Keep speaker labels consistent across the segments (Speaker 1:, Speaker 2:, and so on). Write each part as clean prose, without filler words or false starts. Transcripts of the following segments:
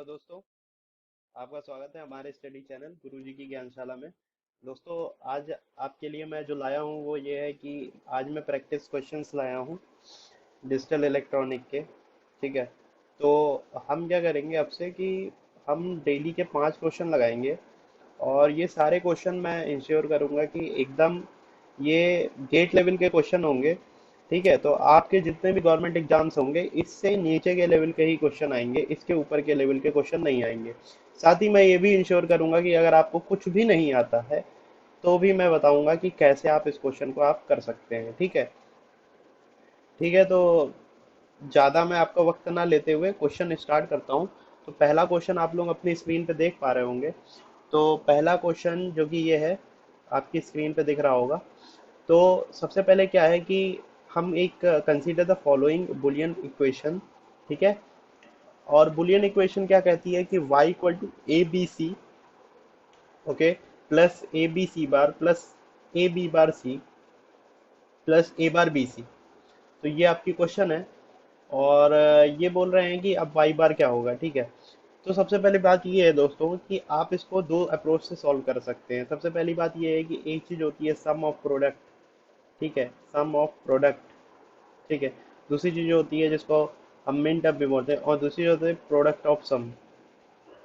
Speaker 1: Hello दोस्तों। आपका स्वागत है हमारे स्टडी चैनल गुरुजी की ज्ञानशाला में। दोस्तों, आज आपके लिए मैं जो लाया हूँ वो ये है कि आज मैं प्रैक्टिस क्वेश्चंस लाया हूँ डिजिटल इलेक्ट्रॉनिक के। ठीक है। तो हम क्या करेंगे आपसे कि हम डेली के 5 क्वेश्चन लगाएंगे और ये सारे क्वेश्चन मैं इंश्योर करूंगा कि एकदम ये गेट लेवल के क्वेश्चन होंगे। ठीक है। तो आपके जितने भी गवर्नमेंट एग्जाम्स होंगे इससे नीचे के लेवल के ही क्वेश्चन आएंगे, इसके ऊपर के लेवल के क्वेश्चन नहीं आएंगे। साथ ही मैं ये भी इंश्योर करूंगा कि अगर आपको कुछ भी नहीं आता है तो भी मैं बताऊंगा कि कैसे आप इस क्वेश्चन को आप कर सकते हैं। ठीक है। ठीक है। तो ज़्यादा मैं आपका वक्त ना लेते हुए क्वेश्चन स्टार्ट करता हूँ। तो पहला क्वेश्चन आप लोग अपनी स्क्रीन पे देख पा रहे होंगे। तो पहला क्वेश्चन जो कि ये है, आपकी स्क्रीन पे दिख रहा होगा। तो सबसे पहले क्या है कि हम एक consider the following Boolean equation. ठीक है। और बुलियन इक्वेशन क्या कहती है कि y equal to A B C, okay, plus A B C bar plus A B bar C plus A bar B C. तो ये आपकी क्वेश्चन है। और ये बोल रहे हैं कि अब वाई बार क्या होगा। ठीक है। तो सबसे पहली बात ये है दोस्तों कि आप इसको दो अप्रोच से सॉल्व कर सकते हैं। सबसे पहली बात ये है कि एक चीज होती है सम ऑफ प्रोडक्ट। ठीक है, सम ऑफ प्रोडक्ट। ठीक है। दूसरी चीज होती है जिसको हम मिन टर्म भी बोलते हैं, और दूसरी होती है प्रोडक्ट ऑफ सम।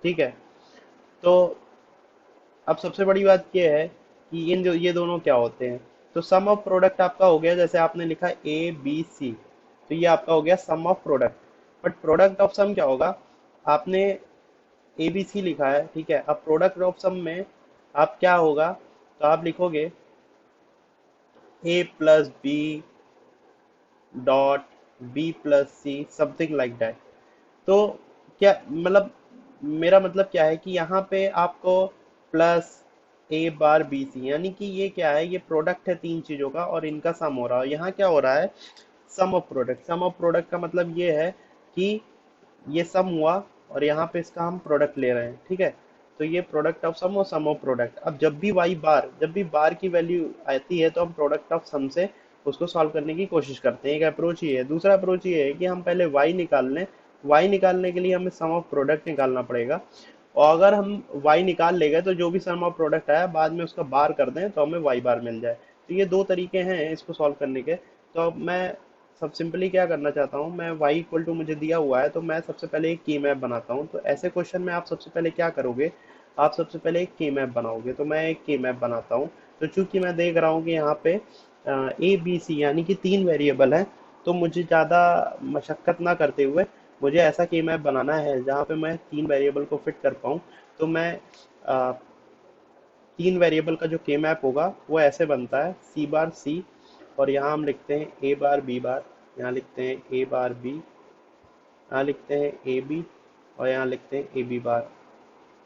Speaker 1: ठीक है। तो अब सबसे बड़ी बात ये है कि इन जो ये दोनों क्या होते हैं। तो सम ऑफ प्रोडक्ट आपका हो गया, जैसे आपने लिखा ए बी सी, तो ये आपका हो गया sum of product. But product of sum क्या होगा? आपने ए बी सी लिखा है, ठीक है। अब प्रोडक्ट ऑफ सम में आप क्या होगा, तो आप लिखोगे A plus B dot B plus C, something like that. तो क्या मतलब, मेरा मतलब क्या है कि यहाँ पे आपको प्लस ए बार बी सी, यानी कि ये क्या है, ये प्रोडक्ट है तीन चीजों का और इनका सम हो रहा है। यहाँ क्या हो रहा है, sum of product. Sum of product का मतलब ये है कि ये सम हुआ और यहाँ पे इसका हम प्रोडक्ट ले रहे हैं। ठीक है। तो ये प्रोडक्ट ऑफ सम और सम ऑफ प्रोडक्ट। अब जब भी बार की वैल्यू आती है तो हम प्रोडक्ट ऑफ सम से उसको सॉल्व करने की कोशिश करते हैं। एक अप्रोच ये है। दूसरा अप्रोच ये है कि हम पहले वाई निकाल लें। वाई निकालने के लिए हमें सम ऑफ प्रोडक्ट निकालना पड़ेगा। और अगर हम वाई निकाल ले गए तो जो भी सम ऑफ प्रोडक्ट आया बाद में उसका बार कर दें तो हमें वाई बार मिल जाए। तो ये दो तरीके हैं इसको सॉल्व करने के। तो अब मैं सब सिंपली क्या करना चाहता हूँ, मैं y इक्वल टू मुझे दिया हुआ है तो मैं सबसे पहले एक की मैप बनाता हूँ। तो ऐसे क्वेश्चन में आप सबसे पहले क्या करोगे, आप सबसे पहले एक की मैप बनाओगे। तो मैं एक की मैप बनाता हूँ। तो चूंकि मैं देख रहा हूँ कि यहाँ पे ए बी सी यानी कि तीन वेरिएबल हैं, तो मुझे ज़्यादा मशक्क़त ना करते हुए मुझे ऐसा की मैप बनाना है जहाँ पे मैं तीन वेरिएबल को फिट कर पाऊँ। तो मैं अ, तीन वेरिएबल का जो के मैप होगा वो ऐसे बनता है सी बार सी, और यहाँ हम लिखते हैं ए बार बी बार, यहाँ लिखते हैं ए बार बी, यहाँ लिखते हैं ए बी, और यहाँ लिखते हैं ए बी बार।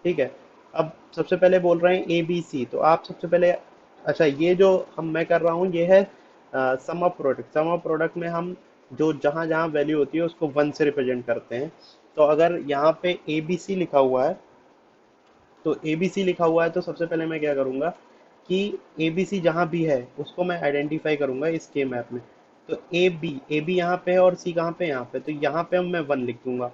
Speaker 1: ठीक है। अब सबसे पहले बोल रहे हैं ए बी सी, तो आप सबसे पहले, अच्छा, ये जो हम मैं कर रहा हूँ ये है sum of product. Sum of product में हम जो जहाँ जहाँ वैल्यू होती है उसको वन से रिप्रेजेंट करते हैं। तो अगर यहाँ पे ए बी सी लिखा हुआ है, तो ए बी सी लिखा हुआ है तो सबसे पहले मैं क्या करूँगा कि ए बी सी जहाँ भी है उसको मैं आइडेंटिफाई करूँगा इस के मैप में। तो ए बी यहाँ पे है और सी कहाँ पे, यहाँ पे, तो यहाँ पे मैं वन लिख दूंगा।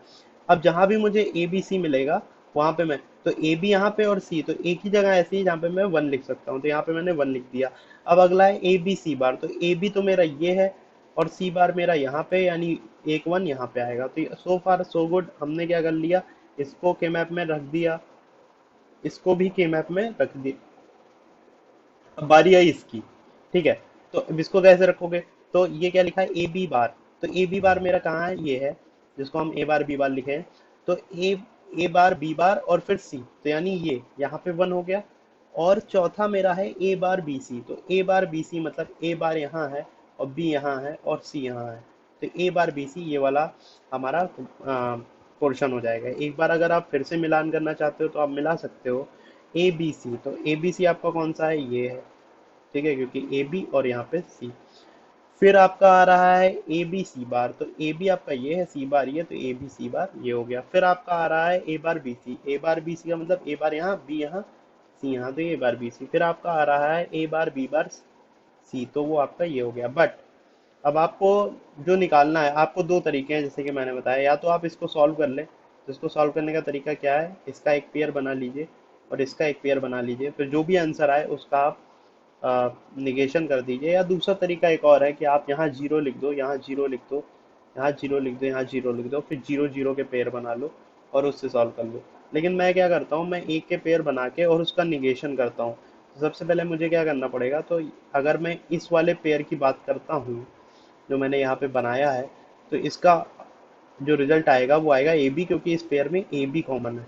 Speaker 1: अब जहाँ भी मुझे ए बी सी मिलेगा वहाँ पे मैं, तो ए बी यहाँ पे और सी तो एक ही जगह ऐसी है जहाँ पे मैं वन लिख सकता हूँ, तो यहाँ पे मैंने वन लिख दिया। अब अगला है ए बी सी बार, तो ए बी तो मेरा ये है और सी बार मेरा यहाँ पे, यानी एक वन यहाँ पे आएगा। तो सो फार सो गुड, हमने क्या कर लिया, इसको के मैप में रख दिया, इसको भी के मैप में रख दी। अब बारी आई इसकी। ठीक है। तो अब इसको कैसे रखोगे, तो ये क्या लिखा है ए बी बार, तो ए बी बार मेरा कहाँ है, ये है, जिसको हम ए बार बी बार लिखे हैं। तो ए बार बी बार और फिर सी, तो यानी ये यहाँ पे वन हो गया। और चौथा मेरा है ए बार बी सी, तो ए बार बी सी मतलब ए बार यहाँ है और बी यहाँ है और सी यहाँ है। तो ए बार बी सी ये वाला हमारा पोर्शन हो जाएगा। एक बार अगर आप फिर से मिलान करना चाहते हो तो आप मिला सकते हो ए बी सी। तो ए बी सी आपका कौन सा है, ये है। ठीक है, क्योंकि ए बी और यहाँ पे सी। फिर आपका आ रहा है ए बी सी बार, तो ए बी आपका ये है, सी बार ये, तो ए बी सी बार ये हो गया। फिर आपका आ रहा है A bar B C, A bar B सी का मतलब ए बार यहाँ बी यहाँ सी यहाँ, तो ए बार बी सी। फिर आपका आ रहा है ए बार बी बार सी, तो वो आपका ये हो गया। बट अब आपको जो निकालना है, आपको दो तरीके हैं जैसे कि मैंने बताया, या तो आप इसको सॉल्व कर लें, इसको सॉल्व करने का तरीका क्या है, इसका एक पेयर बना लीजिए और इसका एक पेयर बना लीजिए, फिर जो भी आंसर आए उसका आप निगेशन कर दीजिए। या दूसरा तरीका एक और है कि आप यहाँ जीरो लिख दो, यहाँ जीरो लिख दो, यहाँ जीरो लिख दो, यहाँ जीरो लिख दो, फिर जीरो जीरो के पेयर बना लो और उससे सॉल्व कर लो। लेकिन मैं क्या करता हूँ, मैं एक के पेयर बना के और उसका निगेशन करता हूँ। तो सबसे पहले मुझे क्या करना पड़ेगा, तो अगर मैं इस वाले पेयर की बात करता हूँ जो मैंने यहाँ पे बनाया है, तो इसका जो रिजल्ट आएगा वो आएगा ए बी, क्योंकि इस पेयर में ए बी कॉमन है।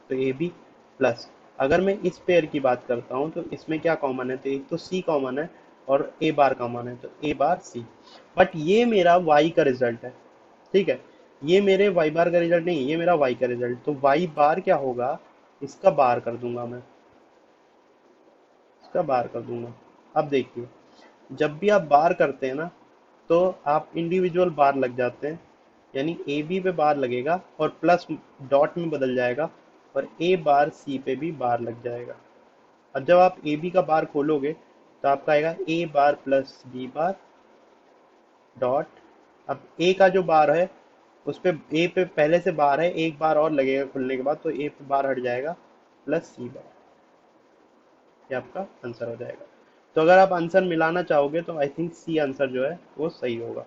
Speaker 1: तो ए बी प्लस, अगर मैं इस पेयर की बात करता हूँ तो इसमें क्या कॉमन है, तो एक तो सी कॉमन है और ए बार कॉमन है, तो ए बार सी। बट ये मेरा वाई का रिजल्ट है, ठीक है। ये मेरे वाई बार का रिजल्ट नहीं, ये मेरा वाई का रिजल्ट, तो वाई बार क्या होगा, इसका बार कर दूंगा मैं, इसका बार कर दूंगा। अब देखिए, जब भी आप बार करते हैं ना, तो आप इंडिविजुअल बार लग जाते हैं, यानी ए बी पे बार लगेगा और प्लस डॉट में बदल जाएगा, और ए बार सी पे भी बार लग जाएगा। अब जब आप ए बी का बार खोलोगे तो आपका आएगा ए bar plus B bar dot. अब ए का जो बार है उस पे ए पे पहले से बार है, एक बार और लगेगा खुलने के बाद, तो ए पे बार हट जाएगा प्लस सी बार। ये आपका आंसर हो जाएगा। तो अगर आप आंसर मिलाना चाहोगे तो आई थिंक सी आंसर जो है वो सही होगा।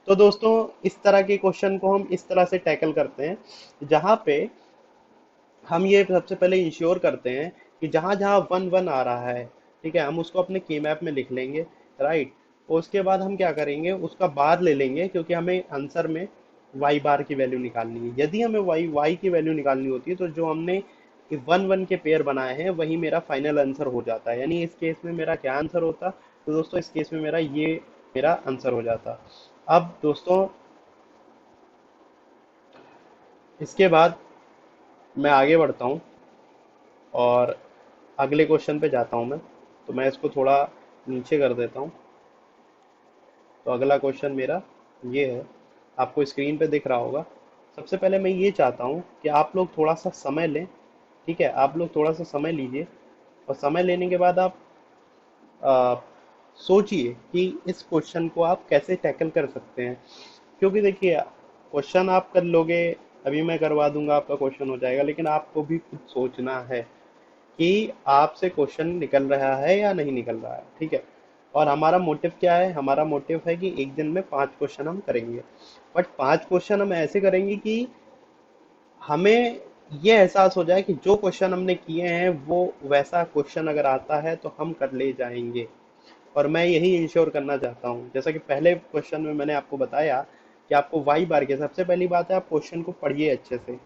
Speaker 1: तो दोस्तों, इस तरह के क्वेश्चन को हम इस तरह से टैकल करते हैं, जहाँ पे हम ये सबसे पहले इंश्योर करते हैं कि जहाँ जहाँ वन वन आ रहा है, ठीक है, हम उसको अपने के मैप में लिख लेंगे, राइट। और उसके बाद हम क्या करेंगे, उसका बार ले लेंगे, क्योंकि हमें आंसर में वाई बार की वैल्यू निकालनी है। यदि हमें वाई वाई की वैल्यू निकालनी होती है तो जो हमने वन वन के पेयर बनाए हैं वही मेरा फाइनल आंसर हो जाता है। यानी इस केस में मेरा क्या आंसर होता, तो दोस्तों इस केस में मेरा ये मेरा आंसर हो जाता। अब दोस्तों, इसके बाद मैं आगे बढ़ता हूँ और अगले क्वेश्चन पे जाता हूँ मैं। तो मैं इसको थोड़ा नीचे कर देता हूँ। तो अगला क्वेश्चन मेरा ये है, आपको स्क्रीन पे दिख रहा होगा। सबसे पहले मैं ये चाहता हूँ कि आप लोग थोड़ा सा समय लें, ठीक है, आप लोग थोड़ा सा समय लीजिए, और समय लेने के बाद आप आ, सोचिए कि इस क्वेश्चन को आप कैसे टैकल कर सकते हैं। क्योंकि देखिए, क्वेश्चन आप कर लोगे, अभी मैं करवा दूंगा, आपका क्वेश्चन हो जाएगा, लेकिन आपको भी खुद सोचना है कि आपसे क्वेश्चन निकल रहा है या नहीं निकल रहा है, ठीक है। और हमारा मोटिव क्या है, हमारा मोटिव है कि एक दिन में 5 क्वेश्चन हम करेंगे। बट 5 क्वेश्चन हम ऐसे करेंगे कि हमें ये एहसास हो जाए कि जो क्वेश्चन हमने किए हैं वो वैसा क्वेश्चन अगर आता है तो हम कर ले जाएंगे। और मैं यही इंश्योर करना चाहता हूँ। जैसा कि पहले क्वेश्चन में मैंने आपको बताया कि आपको वाई बार के, सबसे पहली बात है आप क्वेश्चन को पढ़िए अच्छे से।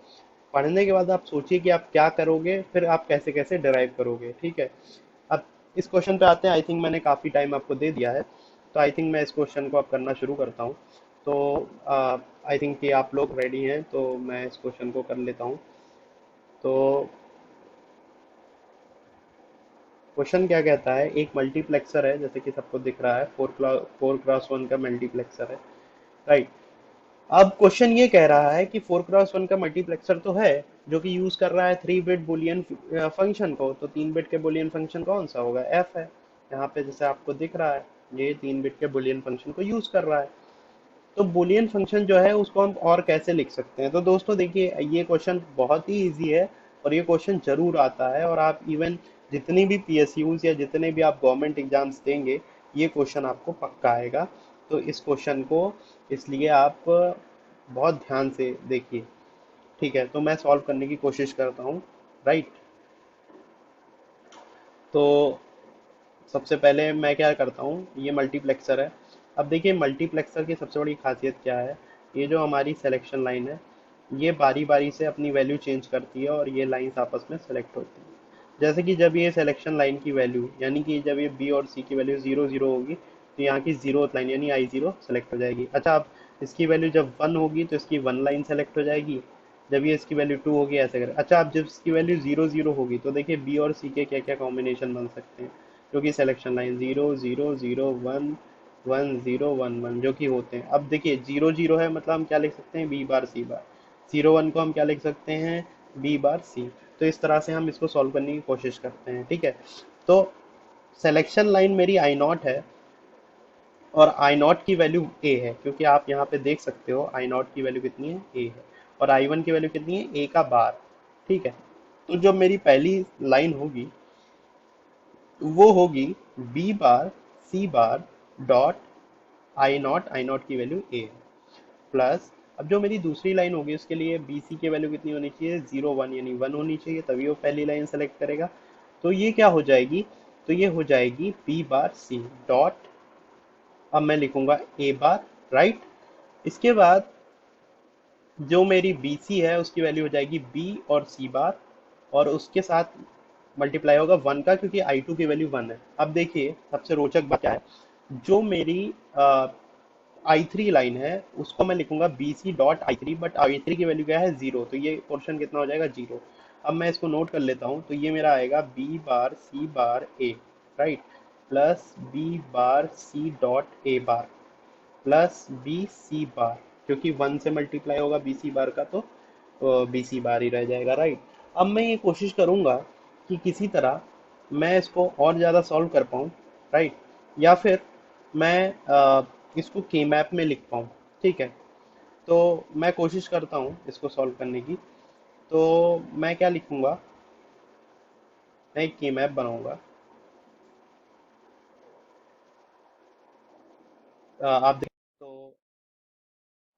Speaker 1: पढ़ने के बाद आप सोचिए कि आप क्या करोगे, फिर आप कैसे कैसे डिराइव करोगे, ठीक है। अब इस क्वेश्चन पे आते हैं। आई थिंक मैंने काफ़ी टाइम आपको दे दिया है, तो आई थिंक मैं इस क्वेश्चन को अब करना शुरू करता हूँ। तो आई थिंक कि आप लोग रेडी हैं, तो मैं इस क्वेश्चन को कर लेता हूँ। तो क्वेश्चन क्या कहता है, एक मल्टीप्लेक्सर है, जैसे कि सबको दिख रहा है, 4x1 का मल्टीप्लेक्सर है, राइट। अब क्वेश्चन ये कह रहा है कि 4x1 का मल्टीप्लेक्सर तो है, जो कि यूज कर रहा है 3 बिट बुलियन फंक्शन को। तो 3 बिट के बुलियन फंक्शन कौन सा होगा, एफ है। यहाँ पे जैसे आपको दिख रहा है, ये 3 बिट के बुलियन फंक्शन को यूज कर रहा है। तो बुलियन फंक्शन जो है उसको हम और कैसे लिख सकते हैं। तो दोस्तों देखिए, ये क्वेश्चन बहुत ही इजी है और ये क्वेश्चन जरूर आता है, और आप इवन जितनी भी पीएसयूज या जितने भी आप गवर्नमेंट एग्जाम्स देंगे, ये क्वेश्चन आपको पक्का आएगा। तो इस क्वेश्चन को इसलिए आप बहुत ध्यान से देखिए, ठीक है। तो मैं सॉल्व करने की कोशिश करता हूँ, राइट। तो सबसे पहले मैं क्या करता हूँ, ये मल्टीप्लेक्सर है। अब देखिए, मल्टीप्लेक्सर की सबसे बड़ी खासियत क्या है, ये जो हमारी सिलेक्शन लाइन है, ये बारी बारी से अपनी वैल्यू चेंज करती है और ये लाइंस आपस में सेलेक्ट होती है। जैसे कि जब ये सिलेक्शन लाइन की वैल्यू, यानी कि जब ये बी और सी की वैल्यू जीरो जीरो होगी, तो यहाँ की जीरो लाइन यानी आई जीरो सेलेक्ट हो जाएगी। अच्छा, अब इसकी वैल्यू जब वन होगी तो इसकी वन लाइन सेलेक्ट हो जाएगी। जब ये इसकी वैल्यू टू होगी, ऐसे करें। अच्छा, अब जब इसकी वैल्यू जीरो जीरो होगी तो देखिए बी और सी के क्या क्या कॉम्बिनेशन बन सकते हैं, जो कि selection line zero zero zero one one zero one one जो कि होते हैं। अब देखिए, जीरो जीरो है मतलब हम क्या लिख सकते हैं, बी बार सी बार। जीरो वन को हम क्या लिख सकते हैं, बी बार सी। तो इस तरह से हम इसको सॉल्व करने की कोशिश करते हैं, ठीक है। तो सिलेक्शन लाइन मेरी आई नॉट है और आई नॉट की वैल्यू ए है, क्योंकि आप यहाँ पे देख सकते हो आई नॉट की वैल्यू कितनी है, ए है। और I1 की वैल्यू कितनी है, ए का बार। ठीक है। तो जो मेरी पहली लाइन होगी वो होगी B bar C bar dot I naught की वैल्यू ए प्लस, अब जो मेरी दूसरी लाइन होगी उसके लिए बी सी की वैल्यू कितनी होनी चाहिए, 0 1 यानी 1 होनी चाहिए, तभी वो पहली लाइन सेलेक्ट करेगा। तो ये क्या हो जाएगी, तो ये हो जाएगी बी बार सी डॉट, अब मैं लिखूंगा ए बार, राइट। इसके बाद जो मेरी बी सी है उसकी वैल्यू हो जाएगी बी और सी बार, और उसके साथ मल्टीप्लाई होगा 1 का, क्योंकि आई टू की वैल्यू 1 है। अब देखिए सबसे रोचक बात क्या है, जो मेरी आई थ्री लाइन है उसको मैं लिखूंगा B C dot I three, but I three की वैल्यू क्या है, 0, तो ये पोर्शन कितना हो जाएगा, 0। अब मैं इसको नोट कर लेता हूँ, तो ये मेरा आएगा B bar C bar A, right, plus B bar C dot A bar plus B C bar, क्योंकि 1 से मल्टीप्लाई होगा बी सी बार का, तो बी सी बार ही रह जाएगा, राइट। अब मैं ये कोशिश करूंगा कि किसी तरह मैं इसको और ज़्यादा सॉल्व कर पाऊँ, राइट, या फिर मैं इसको के मैप में लिख पाऊँ। ठीक है। तो मैं कोशिश करता हूँ इसको सॉल्व करने की। तो मैं क्या लिखूंगा, मैं एक के मैप बनाऊंगा। आप देखें तो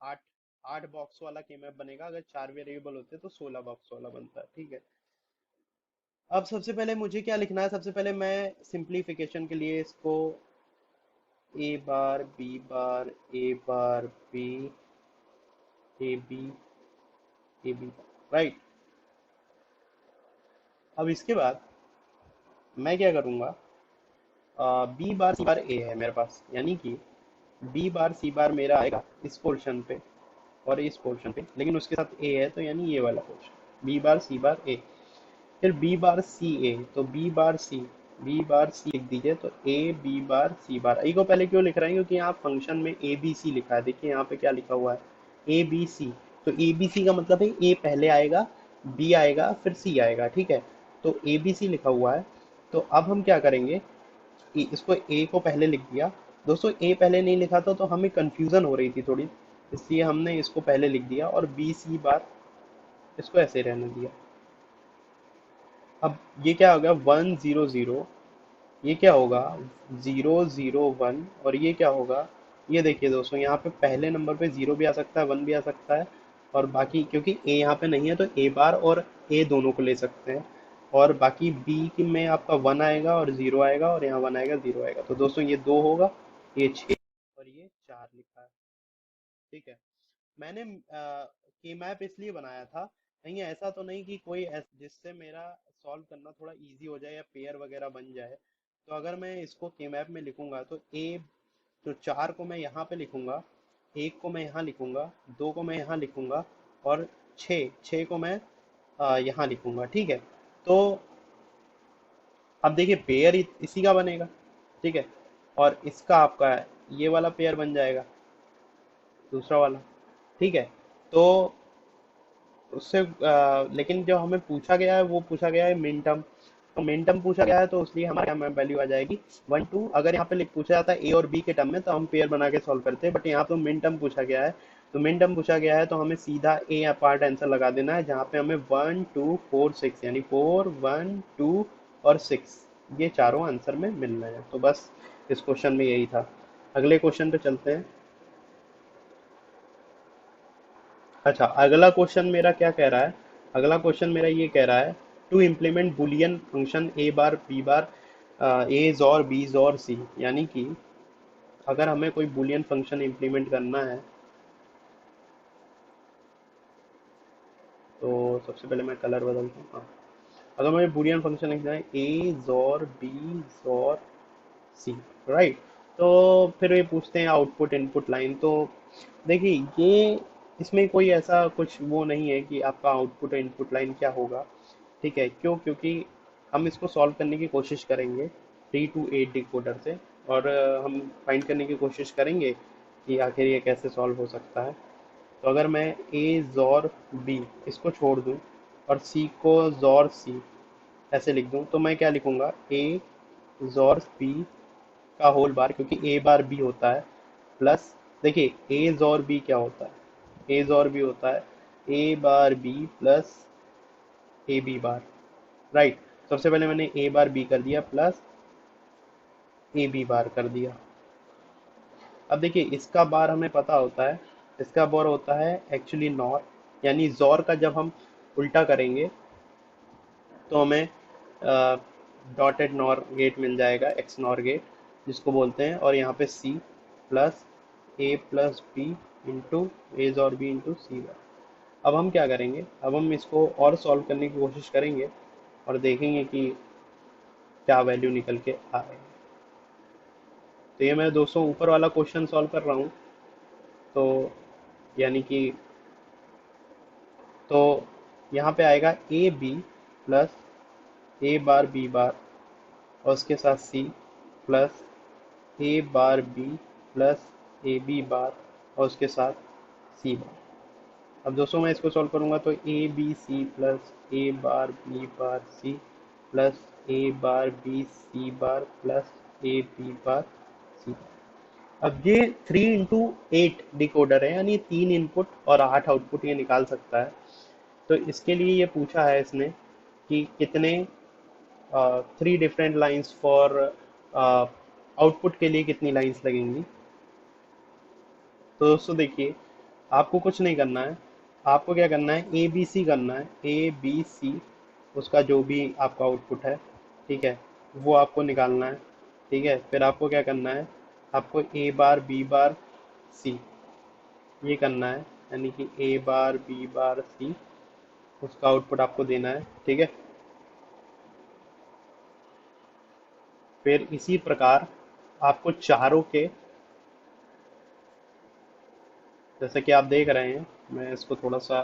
Speaker 1: आठ आठ बॉक्स वाला के मैप बनेगा, अगर 4 वेरिएबल होते तो 16 बॉक्स वाला बनता है। ठीक है। अब सबसे पहले मुझे क्या लिखना है, सबसे पहले मैं सिंप्लीफिकेशन के लिए इसको A bar B bar A bar B A B A B, right. अब इसके बाद मैं क्या करूँगा, बी बार सी बार ए है मेरे पास, यानी कि बी बार सी बार मेरा आएगा इस पोर्शन पे और इस पोर्शन पे, लेकिन उसके साथ ए है, तो यानी ये वाला portion B bar C bar ए। फिर बी बार सी ए, तो बी बार सी लिख दीजिए, तो A B bar C bar. ए को पहले क्यों लिख रहे हैं, क्योंकि यहाँ फंक्शन में ए बी सी लिखा है, देखिए यहाँ पे क्या लिखा हुआ है, ए बी सी। तो ए बी सी का मतलब है ए पहले आएगा, बी आएगा, फिर सी आएगा। ठीक है। तो ए बी सी लिखा हुआ है। तो अब हम क्या करेंगे, इसको ए को पहले लिख दिया। दोस्तों ए पहले नहीं लिखा था तो हमें कंफ्यूजन हो रही थी थोड़ी, इसलिए हमने इसको पहले लिख दिया, और बी सी बार इसको ऐसे रहने दिया। अब ये क्या होगा, 1 0 0, ये क्या होगा 0 0 1, और ये क्या होगा, ये देखिए दोस्तों, यहाँ पे पहले नंबर पे 0 भी आ सकता है, 1 भी आ सकता है, और बाकी क्योंकि ए यहाँ पे नहीं है तो ए बार और ए दोनों को ले सकते हैं, और बाकी बी की में आपका 1 आएगा और 0 आएगा, और यहाँ 1 आएगा 0 आएगा, तो दोस्तों ये 2 होगा, ये 6 और ये 4 लिखा है। ठीक है। मैंने की मैप इसलिए बनाया था, कहीं ऐसा तो नहीं कि कोई जिससे मेरा सॉल्व करना थोड़ा इजी हो जाए या पेयर वगैरह बन जाए। तो अगर मैं इसको के मैप में लिखूंगा तो ए, जो 4 को मैं यहाँ पे लिखूंगा, 1 को मैं यहाँ लिखूंगा, 2 को मैं यहाँ लिखूंगा, और 6 को मैं यहाँ लिखूंगा। ठीक है। तो अब देखिए पेयर इसी का बनेगा। ठीक है। और इसका आपका ये वाला पेयर बन जाएगा, दूसरा वाला। ठीक है। तो उससे लेकिन जो हमें पूछा गया है वो पूछा गया है मिन टर्म, तो मिन टर्म पूछा गया है, तो इसलिए हमारे यहाँ वैल्यू आ जाएगी 1 2। अगर यहाँ पे पूछा जाता है ए और बी के टर्म में तो हम पेयर बना के सॉल्व करते हैं, बट यहाँ तो मिन टर्म पूछा गया है। तो मिन टर्म पूछा गया है तो हमें सीधा ए या पार्ट आंसर लगा देना है, जहाँ पे हमें 1 2 4 6 यानी 4 1 2 और 6 ये चारों आंसर में मिल रहे हैं। तो बस इस क्वेश्चन में यही था। अगले क्वेश्चन पे चलते हैं। अच्छा, अगला क्वेश्चन मेरा क्या कह रहा है, अगला क्वेश्चन मेरा ये कह रहा है to implement Boolean function A bar B bar A और बी और सी, यानी कि अगर हमें कोई बुलियन फंक्शन इम्प्लीमेंट करना है, तो सबसे पहले मैं कलर बदलता हूँ। हाँ, अगर मुझे बुलियन फंक्शन लिखना है ए और बी और सी, राइट, तो फिर ये पूछते हैं आउटपुट इनपुट लाइन। तो देखिए ये, इसमें कोई ऐसा कुछ वो नहीं है कि आपका आउटपुट और इनपुट लाइन क्या होगा। ठीक है। क्यों, क्योंकि हम इसको सॉल्व करने की कोशिश करेंगे 3 to 8 डिकोडर से, और हम फाइंड करने की कोशिश करेंगे कि आखिर ये कैसे सॉल्व हो सकता है। तो अगर मैं ए जोर बी इसको छोड़ दूं और सी को जोर सी ऐसे लिख दूं, तो मैं क्या लिखूंगा, ए जोर बी का होल बार, क्योंकि ए बार बी होता है, प्लस देखिए ए और बी क्या होता है, ए और बी होता है A bar B plus A B bar, right. सबसे पहले मैंने ए बार बी कर दिया प्लस ए बी बार कर दिया। अब देखिए इसका बार हमें पता होता है, इसका बार होता है एक्चुअली नॉर, यानी जोर का जब हम उल्टा करेंगे तो हमें डॉटेड नॉर गेट मिल जाएगा, एक्स नॉर गेट जिसको बोलते हैं। और यहाँ पे सी प्लस बी इंटू ए और बी इंटू सी बार। अब हम क्या करेंगे, अब हम इसको और सॉल्व करने की कोशिश करेंगे और देखेंगे कि क्या वैल्यू निकल के आ रही है। तो ये मैं दोस्तों ऊपर वाला क्वेश्चन सॉल्व कर रहा हूँ। तो यानी कि तो यहाँ पे आएगा A B plus A bar B bar और उसके साथ C plus A bar B plus A B bar और उसके साथ सी बार। अब दोस्तों मैं इसको सॉल्व करूँगा तो A B C plus A bar B bar C plus A bar B C bar plus A B bar C. अब ये 3 into 8 डिकोडर है, यानी 3 इनपुट और 8 आउटपुट ये निकाल सकता है। तो इसके लिए ये पूछा है इसने कि कितने 3 डिफरेंट लाइंस फॉर आउटपुट के लिए कितनी लाइंस लगेंगी। तो दोस्तों देखिए आपको कुछ नहीं करना है, आपको क्या करना है, ए बी सी करना है, ए बी सी उसका जो भी आपका आउटपुट है, ठीक है, वो आपको निकालना है। ठीक है, फिर आपको क्या करना है, आपको ए बार बी बार सी ये करना है, यानी कि ए बार बी बार सी उसका आउटपुट आपको देना है। ठीक है, फिर इसी प्रकार आपको चारों के, जैसे कि आप देख रहे हैं, मैं इसको थोड़ा सा,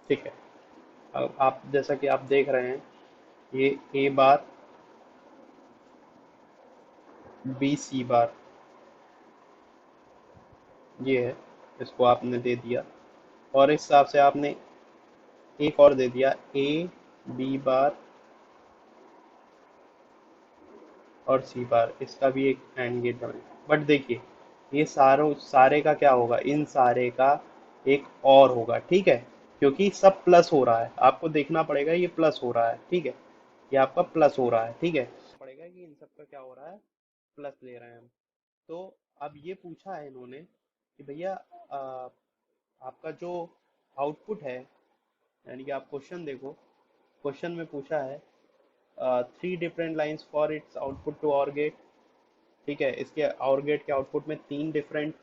Speaker 1: ठीक है, अब आप जैसा कि आप देख रहे हैं ये ए बार बी सी बार ये है, इसको आपने दे दिया और इस हिसाब से आपने एक और दे दिया ए बी बार और सी बार, इसका भी एक एंड गेट बने। बट देखिए ये सारे का क्या होगा, इन सारे का एक और होगा, ठीक है, क्योंकि सब प्लस हो रहा है, आपको देखना पड़ेगा ये प्लस हो रहा है। ठीक है, ये आपका प्लस हो रहा है। ठीक है, पड़ेगा कि इन सब का क्या हो रहा है, प्लस ले रहे हैं हम। तो अब ये पूछा है इन्होंने कि भैया आपका जो आउटपुट है, यानी कि आप क्वेश्चन देखो, क्वेश्चन में पूछा है 3 different lines for its output to OR gate. ठीक है, इसके और गेट के आउटपुट में 3 डिफरेंट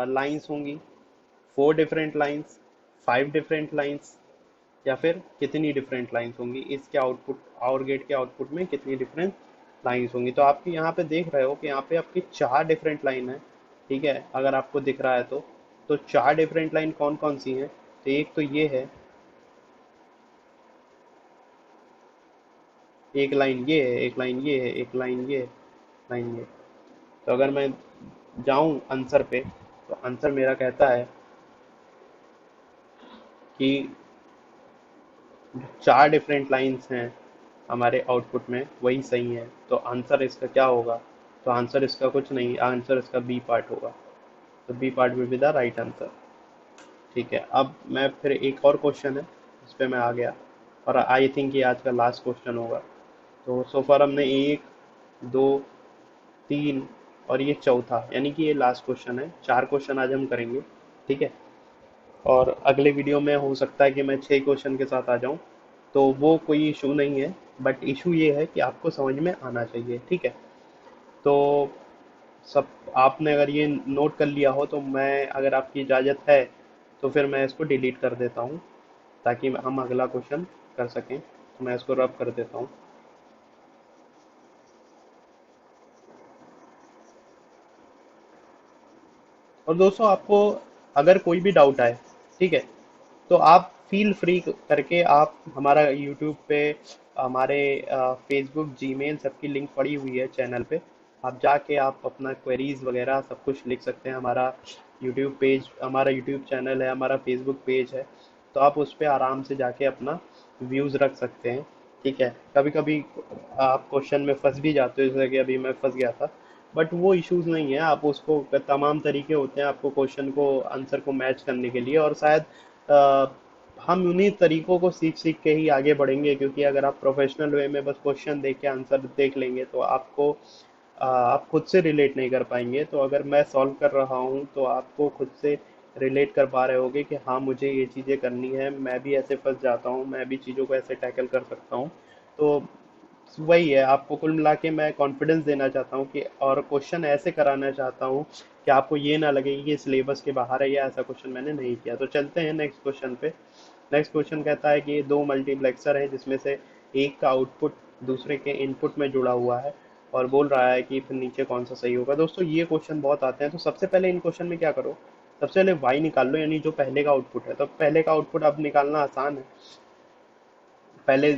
Speaker 1: लाइंस होंगी, 4 डिफरेंट लाइंस, 5 डिफरेंट लाइंस, या फिर कितनी डिफरेंट लाइंस होंगी, इसके आउटपुट और गेट के आउटपुट में कितनी डिफरेंट लाइंस होंगी। तो आपकी यहाँ पे देख रहे हो कि यहाँ पे आपकी 4 डिफरेंट लाइन है। ठीक है, अगर आपको दिख रहा है तो 4 डिफरेंट लाइन कौन कौन सी हैं, तो एक तो ये है, एक लाइन ये है, एक लाइन ये है, एक लाइन ये है, लाइन ये। तो अगर मैं जाऊं आंसर पे, तो आंसर मेरा कहता है कि 4 डिफरेंट लाइंस हैं हमारे आउटपुट में, वही सही है। तो आंसर इसका क्या होगा, तो आंसर इसका कुछ नहीं, आंसर इसका बी पार्ट होगा। तो B part will be the right answer. ठीक है, अब मैं फिर एक और क्वेश्चन है इस पे मैं आ गया, और आई थिंक ये आज का लास्ट क्वेश्चन होगा। तो सो फार हमने एक, दो, तीन और ये चौथा, यानी कि ये लास्ट क्वेश्चन है। 4 क्वेश्चन आज हम करेंगे। ठीक है, और अगले वीडियो में हो सकता है कि मैं 6 क्वेश्चन के साथ आ जाऊं, तो वो कोई इशू नहीं है, बट इशू ये है कि आपको समझ में आना चाहिए। ठीक है, तो सब आपने अगर ये नोट कर लिया हो तो मैं, अगर आपकी इजाज़त है तो फिर मैं इसको डिलीट कर देता हूँ, ताकि हम अगला क्वेश्चन कर सकें। तो मैं इसको रब कर देता हूँ। और दोस्तों आपको अगर कोई भी डाउट आए, ठीक है, तो आप फील फ्री करके आप हमारा यूट्यूब पे, हमारे फेसबुक, जीमेल सबकी लिंक पड़ी हुई है चैनल पे, आप जाके आप अपना क्वेरीज वगैरह सब कुछ लिख सकते हैं। हमारा यूट्यूब पेज, हमारा यूट्यूब चैनल है, हमारा फेसबुक पेज है, तो आप उस पर आराम से जाके अपना व्यूज़ रख सकते हैं। ठीक है, कभी कभी आप क्वेश्चन में फंस भी जाते हो, जैसे कि अभी मैं फंस गया था। बट वो इश्यूज नहीं है, आप उसको तमाम तरीके होते हैं आपको क्वेश्चन को आंसर को मैच करने के लिए, और शायद अ, हम उन्हीं तरीकों को सीख सीख के ही आगे बढ़ेंगे, क्योंकि अगर आप प्रोफेशनल वे में बस क्वेश्चन देख के आंसर देख लेंगे तो आपको आप खुद से रिलेट नहीं कर पाएंगे। तो अगर मैं सॉल्व कर रहा हूँ तो आपको खुद से रिलेट कर पा रहे होगे कि हाँ मुझे ये चीज़ें करनी है, मैं भी ऐसे फंस जाता हूँ, मैं भी चीज़ों को ऐसे टैकल कर सकता हूँ। तो वही है, आपको कुल मिला के मैं कॉन्फिडेंस देना चाहता हूँ कि, और क्वेश्चन ऐसे कराना चाहता हूँ कि आपको ये ना लगे कि ये सिलेबस के बाहर है या ऐसा क्वेश्चन मैंने नहीं किया। तो चलते हैं नेक्स्ट क्वेश्चन पे। नेक्स्ट क्वेश्चन कहता है कि दो मल्टीप्लेक्सर है जिसमें से एक का आउटपुट दूसरे के इनपुट में जुड़ा हुआ है, और बोल रहा है कि फिर नीचे कौन सा सही होगा। दोस्तों ये क्वेश्चन बहुत आते हैं, तो सबसे पहले इन क्वेश्चन में क्या करो, सबसे पहले वाई निकाल लो, यानी जो पहले का आउटपुट है। तो पहले का आउटपुट अब निकालना आसान है। पहले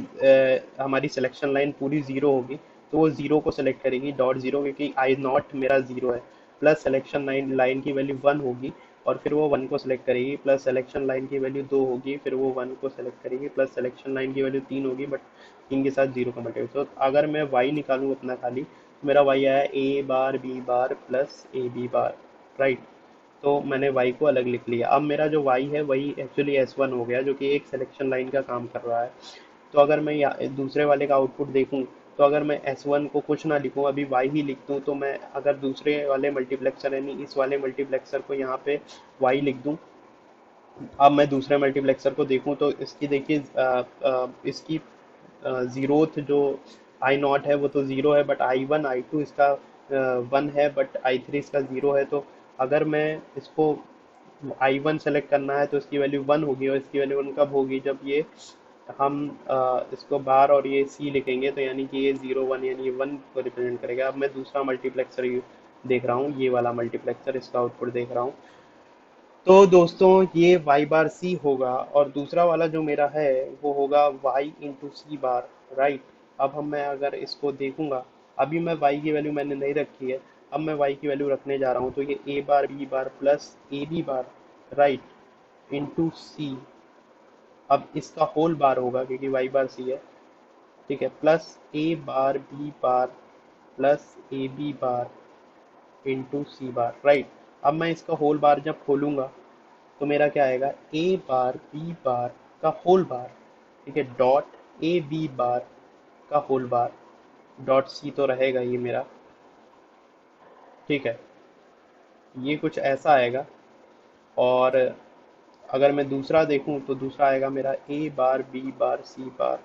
Speaker 1: हमारी सिलेक्शन लाइन पूरी जीरो होगी, तो वो जीरो को सिलेक्ट करेगी, डॉट जीरो, क्योंकि आई नॉट मेरा जीरो है। प्लस सिलेक्शन लाइन लाइन की वैल्यू वन होगी, और फिर वो वन को सिलेक्ट करेगी। प्लस सिलेक्शन लाइन की वैल्यू दो होगी, फिर वो वन को सिलेक्ट करेगी। प्लस सिलेक्शन लाइन की वैल्यू तीन होगी, बट तीन के साथ जीरो का मल्टीप्लाई। तो अगर मैं वाई निकालूँ अपना खाली, तो मेरा वाई आया A bar B bar plus A B bar, right. तो मैंने y को अलग लिख लिया। अब मेरा जो y है वही एक्चुअली S1 हो गया, जो कि एक सिलेक्शन लाइन का काम कर रहा है। तो अगर मैं दूसरे वाले का आउटपुट देखूं, तो अगर मैं S1 को कुछ ना लिखूं, अभी y ही लिख दूं, तो मैं अगर दूसरे वाले मल्टीप्लेक्सर यानी इस वाले मल्टीप्लेक्सर को यहाँ पे y लिख दूं, अब मैं दूसरे मल्टीप्लेक्सर को देखूं तो इसकी देखिए इसकी जीरोथ जो आई नॉट है वो तो ज़ीरो है, but I one I two इसका वन है, बट आई थ्री इसका ज़ीरो है। तो अगर मैं इसको आई वन सेलेक्ट करना है तो इसकी वैल्यू वन होगी, और इसकी वैल्यू वन कब होगी, जब ये हम इसको बार और ये सी लिखेंगे, तो यानी कि ये ज़ीरो वन यानी ये वन को रिप्रेजेंट करेगा। अब मैं दूसरा मल्टीप्लेक्सर देख रहा हूँ, ये वाला मल्टीप्लेक्सर, इसका आउटपुट देख रहा हूँ। तो दोस्तों ये y बार c होगा, और दूसरा वाला जो मेरा है वो होगा y into C bar, right. अब हम मैं अगर इसको देखूंगा, अभी मैं y की वैल्यू मैंने नहीं रखी है, अब मैं y की वैल्यू रखने जा रहा हूँ, तो ये a bar b bar plus A B bar, right, into C. अब इसका होल बार होगा क्योंकि y बार c है, ठीक है, plus a bar b bar plus A B bar into C bar, right. अब मैं इसका होल बार जब खोलूंगा तो मेरा क्या आएगा, ए बार बी बार का होल बार, ठीक है, डॉट ए बी बार का होल बार, डॉट सी तो रहेगा ये मेरा, ठीक है। ये कुछ ऐसा आएगा। और अगर मैं दूसरा देखूं तो दूसरा आएगा मेरा A bar B bar C bar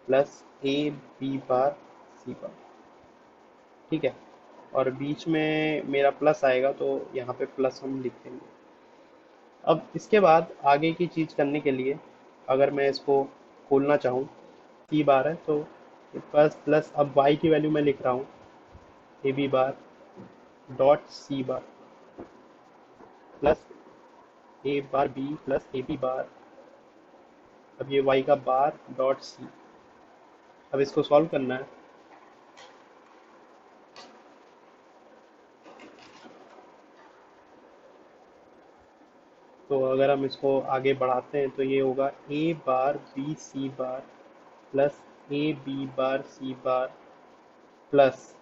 Speaker 1: plus A B bar C bar, ठीक है। और बीच में मेरा प्लस आएगा, तो यहाँ पे प्लस हम लिख देंगे। अब इसके बाद आगे की चीज़ करने के लिए, अगर मैं इसको खोलना चाहूँ, सी बार है तो प्लस प्लस, अब वाई की वैल्यू मैं लिख रहा हूँ A B bar dot C bar plus A bar B plus A B bar. अब ये वाई का बार डॉट सी, अब इसको सॉल्व करना है। तो अगर हम इसको आगे बढ़ाते हैं तो ये होगा A bar B C bar plus A B bar C bar plus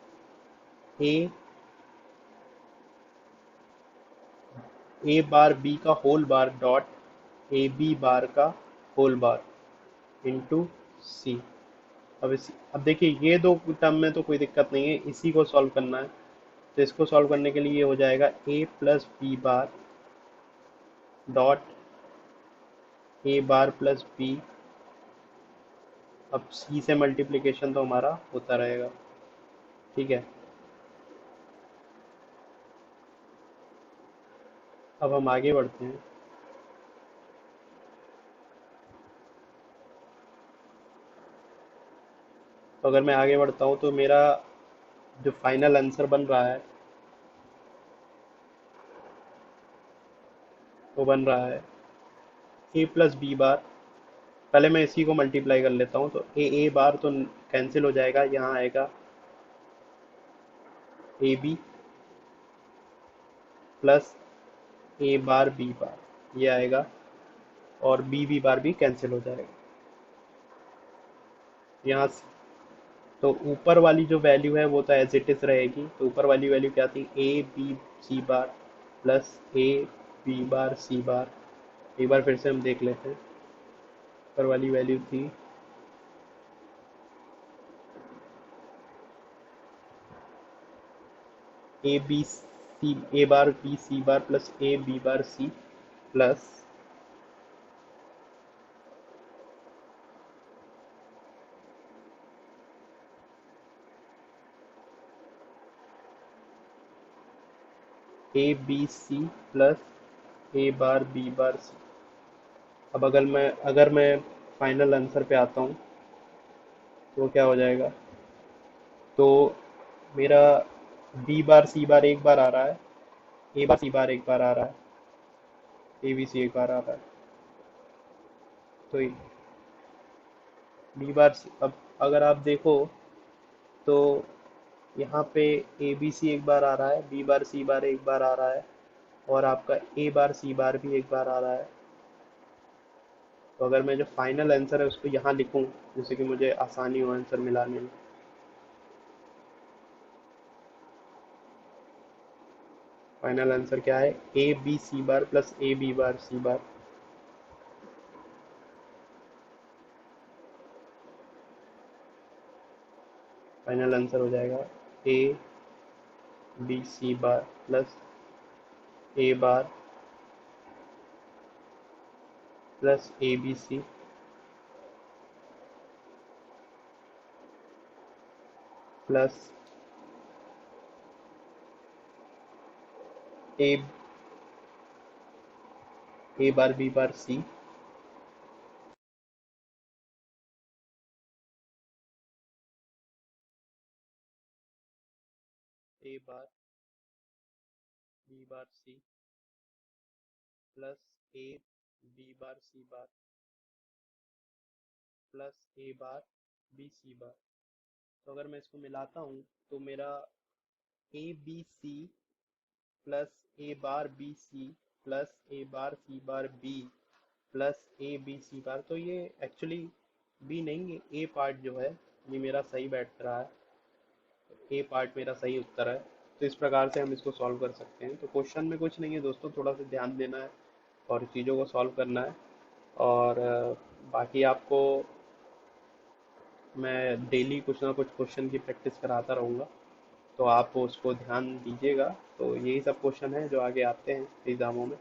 Speaker 1: A A bar B का whole bar dot A B bar का होल बार इंटू सी। अब देखिए ये दो टर्म में तो कोई दिक्कत नहीं है, इसी को सॉल्व करना है। तो इसको सॉल्व करने के लिए ये हो जाएगा A plus B bar dot A bar plus B. अब सी से मल्टीप्लिकेशन तो हमारा होता रहेगा, ठीक है। अब हम आगे बढ़ते हैं। तो अगर मैं आगे बढ़ता हूँ तो मेरा जो फाइनल आंसर बन रहा है वो बन रहा है ए प्लस बी बार। पहले मैं इसी को मल्टीप्लाई कर लेता हूँ, तो ए बार तो कैंसिल हो जाएगा, यहाँ आएगा A B plus A bar B bar, ये आएगा, और बी बार भी कैंसिल हो जाएगा। यहाँ से तो ऊपर वाली जो वैल्यू है वो तो एज इट इज रहेगी। तो ऊपर वाली वैल्यू क्या थी, A B C bar plus A B bar C bar. एक बार फिर से हम देख लेते हैं। ऊपर वाली वैल्यू थी A B C, A bar B C bar plus A B bar C plus A B C plus A bar B bar C. अब अगर मैं फाइनल आंसर पे आता हूँ तो क्या हो जाएगा। तो मेरा बी बार सी बार एक बार आ रहा है, ए बार सी बार एक बार आ रहा है, ए बी सी एक बार आ रहा है। तो बी बार सी, अब अगर आप देखो तो यहाँ पे ए बी सी एक बार आ रहा है, बी बार सी बार एक बार आ रहा है, और आपका ए बार सी बार भी एक बार आ रहा है। तो अगर मैं जो फाइनल आंसर है उसको यहाँ लिखूँ जिससे कि मुझे आसानी हो आंसर मिलाने में। फाइनल आंसर क्या है, A B C bar plus A B bar C bar. Final answer हो जाएगा A B C bar plus A bar plus A B C plus A A bar B bar C A bar B bar C plus A B bar C bar plus A bar B C bar. तो अगर मैं इसको मिलाता हूँ तो मेरा A B C plus A bar B C plus A bar C bar B plus A B C bar, तो ये एक्चुअली बी नहीं है, ए पार्ट जो है ये मेरा सही बैठ रहा है। ए पार्ट मेरा सही उत्तर है। तो इस प्रकार से हम इसको सॉल्व कर सकते हैं। तो क्वेश्चन में कुछ नहीं है दोस्तों, थोड़ा सा ध्यान देना है और चीज़ों को सॉल्व करना है। और बाकी आपको मैं डेली कुछ ना कुछ क्वेश्चन की प्रैक्टिस कराता रहूँगा, तो आप उसको ध्यान दीजिएगा। तो यही सब क्वेश्चन है जो आगे आते हैं एग्ज़ामों में,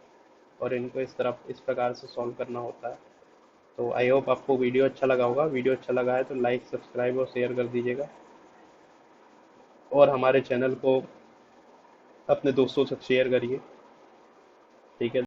Speaker 1: और इनको इस प्रकार से सॉल्व करना होता है। तो आई होप आपको वीडियो अच्छा लगा होगा। वीडियो अच्छा लगा है तो लाइक सब्सक्राइब और शेयर कर दीजिएगा, और हमारे चैनल को अपने दोस्तों से शेयर करिए।